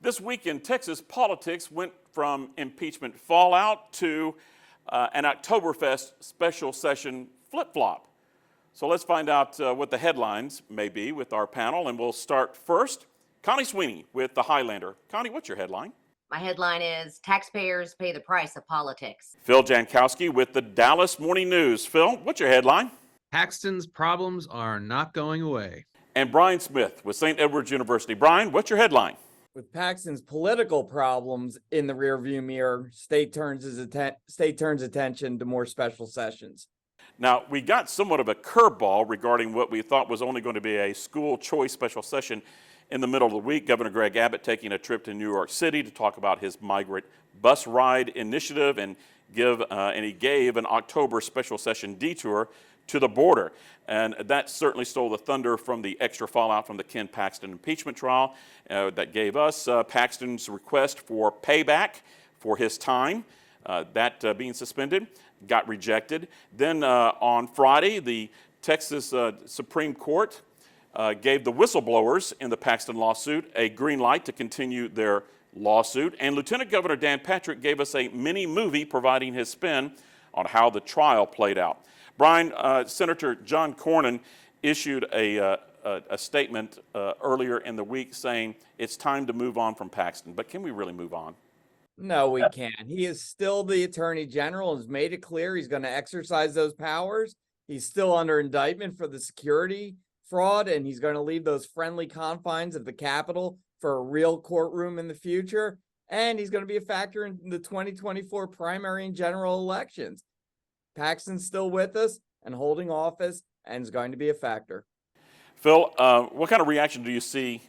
This week in Texas, politics went from impeachment fallout to an Oktoberfest special session flip-flop. So let's find out what the headlines may be with our panel, and we'll start first. Connie Sweeney with The Highlander. Connie, what's your headline? My headline is Taxpayers Pay the Price of Politics. Phil Jankowski with the Dallas Morning News. Phil, what's your headline? Paxton's problems are not going away. And Brian Smith with St. Edward's University. Brian, what's your headline? With Paxton's political problems in the rearview mirror, state turns attention to more special sessions. Now, we got somewhat of a curveball regarding what we thought was only going to be a school choice special session in the middle of the week. Governor Greg Abbott taking a trip to New York City to talk about his migrant bus ride initiative and he gave an October special session detour to the border. And that certainly stole the thunder from the extra fallout from the Ken Paxton impeachment trial that gave us Paxton's request for payback for his time, that being suspended, got rejected. Then on Friday, the Texas Supreme Court gave the whistleblowers in the Paxton lawsuit a green light to continue their lawsuit. And Lieutenant Governor Dan Patrick gave us a mini movie providing his spin on how the trial played out. Brian, Senator John Cornyn issued a statement earlier in the week saying it's time to move on from Paxton. But can we really move on? No, we can't. He is still the Attorney General and has made it clear he's going to exercise those powers. He's still under indictment for the security fraud, and he's going to leave those friendly confines of the Capitol for a real courtroom in the future. And he's going to be a factor in the 2024 primary and general elections. Paxton's still with us and holding office and is going to be a factor. Phil, what kind of reaction do you see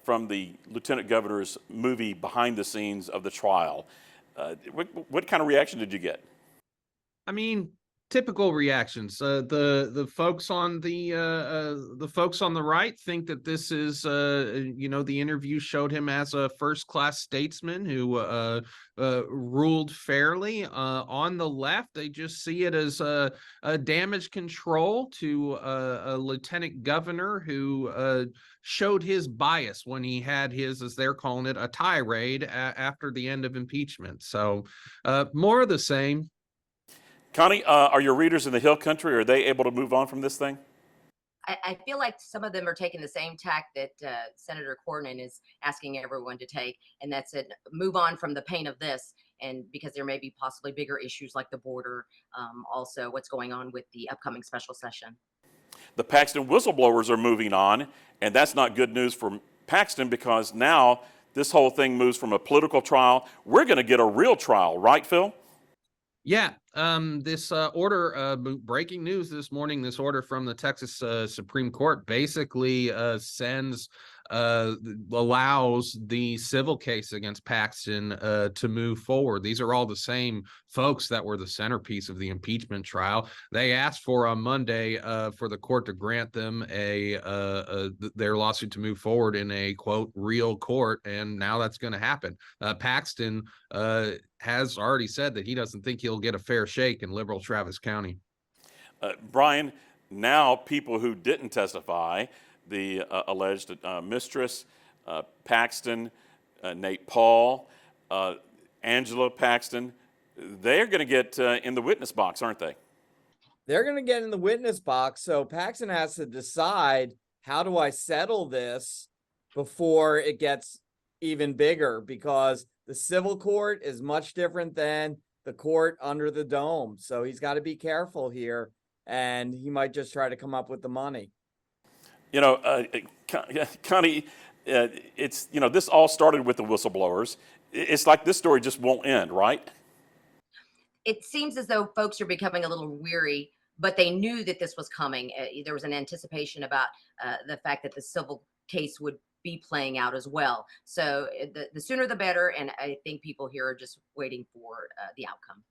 from the Lieutenant Governor's movie behind the scenes of the trial? What kind of reaction did you get? I mean, typical reactions. The folks on the folks on the right think that this is the interview showed him as a first-class statesman who ruled fairly. On the left, they just see it as a damage control to a lieutenant governor who showed his bias when he had his, as they're calling it, a tirade after the end of impeachment. So more of the same. Connie, are your readers in the Hill Country, are they able to move on from this thing? I feel like some of them are taking the same tack that Senator Cornyn is asking everyone to take, and that's it. Move on from the pain of this, and because there may be possibly bigger issues like the border, also what's going on with the upcoming special session. The Paxton whistleblowers are moving on, and that's not good news for Paxton because now this whole thing moves from a political trial. We're going to get a real trial, right, Phil? Yeah, this order, breaking news this morning, this order from the Texas Supreme Court basically allows the civil case against Paxton to move forward. These are all the same folks that were the centerpiece of the impeachment trial. They asked for on Monday for the court to grant them their lawsuit to move forward in a, quote, real court, and now that's going to happen. Paxton has already said that he doesn't think he'll get a fair shake in liberal Travis County. Brian, now people who didn't testify, the alleged mistress, Paxton, Nate Paul, Angela Paxton, they're going to get in the witness box, aren't they? They're going to get in the witness box. So Paxton has to decide, how do I settle this before it gets even bigger? Because the civil court is much different than the court under the dome. So he's got to be careful here, and he might just try to come up with the money. You know, Connie, it's, this all started with the whistleblowers. It's like this story just won't end, right? It seems as though folks are becoming a little weary, but they knew that this was coming. There was an anticipation about the fact that the civil case would be playing out as well. So the sooner the better, and I think people here are just waiting for the outcome.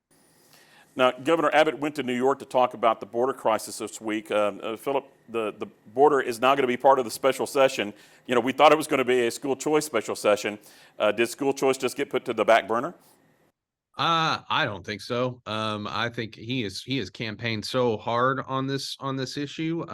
Now, Governor Abbott went to New York to talk about the border crisis this week. Philip, the border is now going to be part of the special session. We thought it was going to be a school choice special session. Did school choice just get put to the back burner? I don't think so. I think he has campaigned so hard on this issue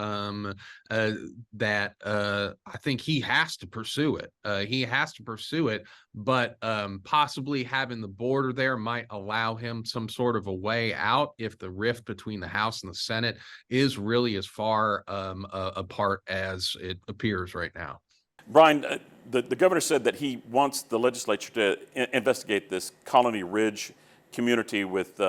that I think he has to pursue it. He has to pursue it, but possibly having the border there might allow him some sort of a way out if the rift between the House and the Senate is really as far apart as it appears right now. Brian, the governor said that he wants the legislature to investigate this Colony Ridge community with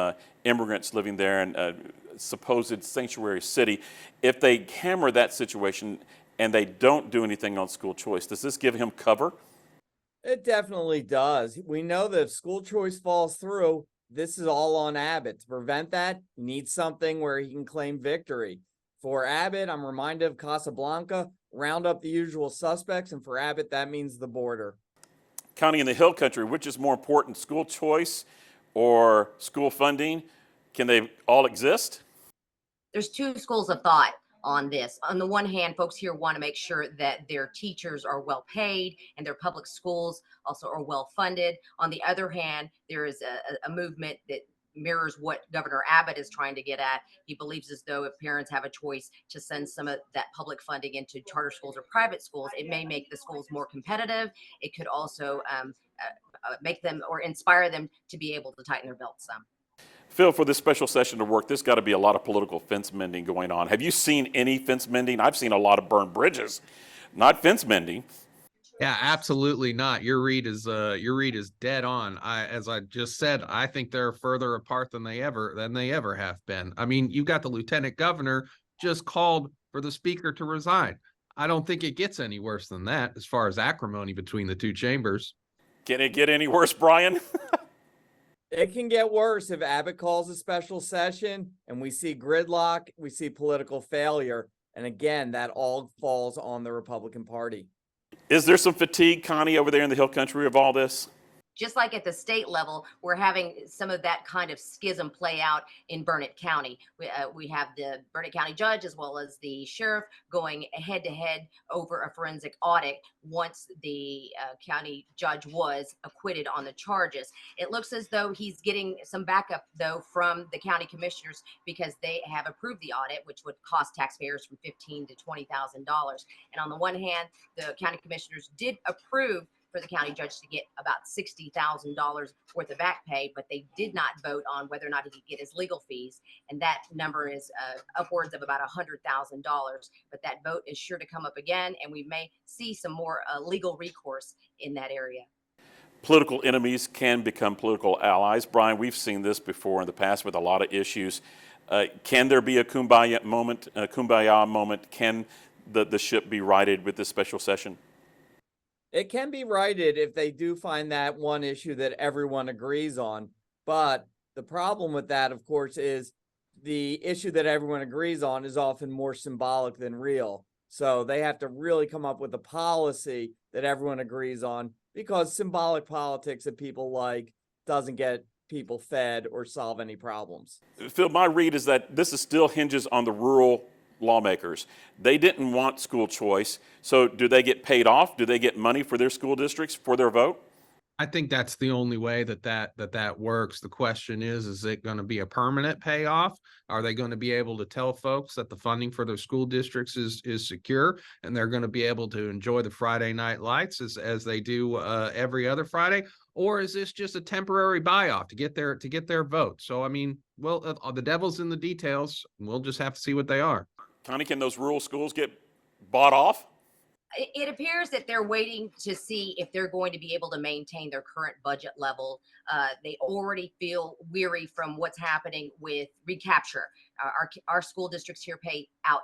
immigrants living there and a supposed sanctuary city. If they hammer that situation and they don't do anything on school choice, does this give him cover? It definitely does. We know that if school choice falls through, this is all on Abbott. To prevent that, he needs something where he can claim victory. For Abbott, I'm reminded of Casablanca, round up the usual suspects, and for Abbott, that means the border. County in the Hill Country, which is more important, school choice or school funding? Can they all exist? There's two schools of thought on this. On the one hand, folks here want to make sure that their teachers are well paid and their public schools also are well funded. On the other hand, there is a movement that mirrors what Governor Abbott is trying to get at. He believes as though if parents have a choice to send some of that public funding into charter schools or private schools, it may make the schools more competitive. It could also make them or inspire them to be able to tighten their belts some. Phil, for this special session to work, there's got to be a lot of political fence mending going on. Have you seen any fence mending? I've seen a lot of burned bridges, not fence mending. Yeah, absolutely not. Your read is dead on. As I just said, I think they're further apart than they ever have been. I mean, you got the lieutenant governor just called for the speaker to resign. I don't think it gets any worse than that as far as acrimony between the two chambers. Can it get any worse, Brian? It can get worse if Abbott calls a special session and we see gridlock, we see political failure. And again, that all falls on the Republican Party. Is there some fatigue, Connie, over there in the Hill Country of all this? Just like at the state level, we're having some of that kind of schism play out in Burnett County. We have the Burnett County judge as well as the sheriff going head to head over a forensic audit once the county judge was acquitted on the charges. It looks as though he's getting some backup, though, from the county commissioners because they have approved the audit, which would cost taxpayers from $15,000 to $20,000. And on the one hand, the county commissioners did approve for the county judge to get about $60,000 worth of back pay, but they did not vote on whether or not he could get his legal fees. And that number is upwards of about $100,000. But that vote is sure to come up again, and we may see some more legal recourse in that area. Political enemies can become political allies. Brian, we've seen this before in the past with a lot of issues. Can there be a kumbaya moment? Can the ship be righted with this special session? It can be righted if they do find that one issue that everyone agrees on. But the problem with that, of course, is the issue that everyone agrees on is often more symbolic than real. So they have to really come up with a policy that everyone agrees on, because symbolic politics that people like doesn't get people fed or solve any problems. Phil, my read is that this is still hinges on the rural lawmakers. They didn't want school choice. So do they get paid off? Do they get money for their school districts for their vote? I think that's the only way that works. The question is it going to be a permanent payoff? Are they going to be able to tell folks that the funding for their school districts is secure and they're going to be able to enjoy the Friday night lights as they do every other Friday? Or is this just a temporary buy-off to get their vote? So, I mean, well, the devil's in the details. We'll just have to see what they are. Connie, can those rural schools get bought off? It appears that they're waiting to see if they're going to be able to maintain their current budget level. They already feel weary from what's happening with recapture. Our school districts here pay out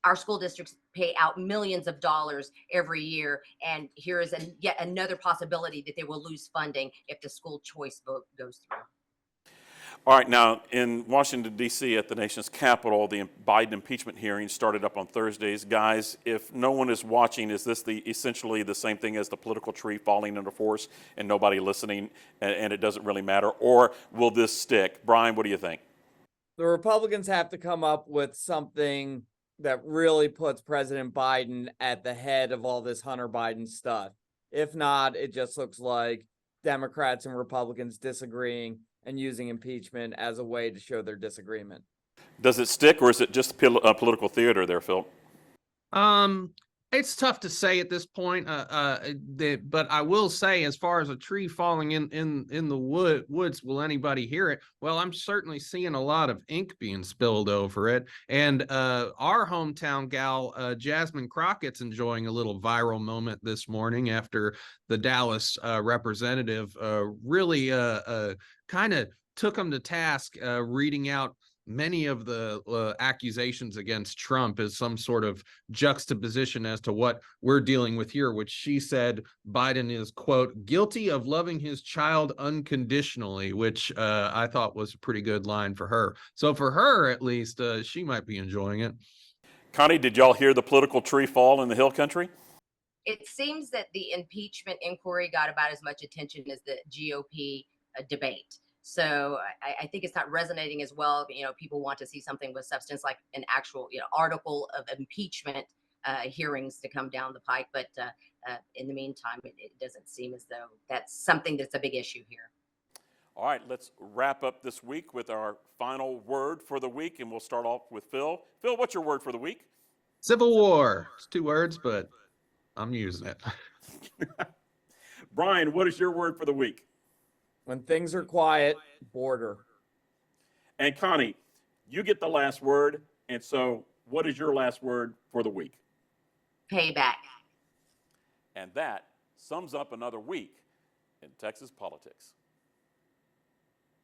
our school districts pay out millions of dollars every year. And here is yet another possibility that they will lose funding if the school choice vote goes through. All right, now in Washington, D.C. at the nation's capital, the Biden impeachment hearing started up on Thursdays. Guys, if no one is watching, is this essentially the same thing as the political tree falling into force and nobody listening and it doesn't really matter? Or will this stick? Brian, what do you think? The Republicans have to come up with something that really puts President Biden at the head of all this Hunter Biden stuff. If not, it just looks like Democrats and Republicans disagreeing and using impeachment as a way to show their disagreement. Does it stick, or is it just political theater there, Phil? It's tough to say at this point. But I will say, as far as a tree falling in the woods, will anybody hear it? Well, I'm certainly seeing a lot of ink being spilled over it, and our hometown gal, Jasmine Crockett's enjoying a little viral moment this morning after the Dallas representative really kind of took him to task, reading out many of the accusations against Trump as some sort of juxtaposition as to what we're dealing with here, which she said Biden is, quote, guilty of loving his child unconditionally, which I thought was a pretty good line for her. So for her, at least, she might be enjoying it. Connie, did y'all hear the political tree fall in the Hill Country? It seems that the impeachment inquiry got about as much attention as the GOP debate. So I think it's not resonating as well. People want to see something with substance, like an actual, article of impeachment hearings to come down the pike. But in the meantime, it doesn't seem as though that's something that's a big issue here. All right, let's wrap up this week with our final word for the week, and we'll start off with Phil. Phil, what's your word for the week? Civil war. It's 2 words, but I'm using it. Brian, what is your word for the week? When things are quiet, border. And Connie, you get the last word. And so what is your last word for the week? Payback. And that sums up another week in Texas politics.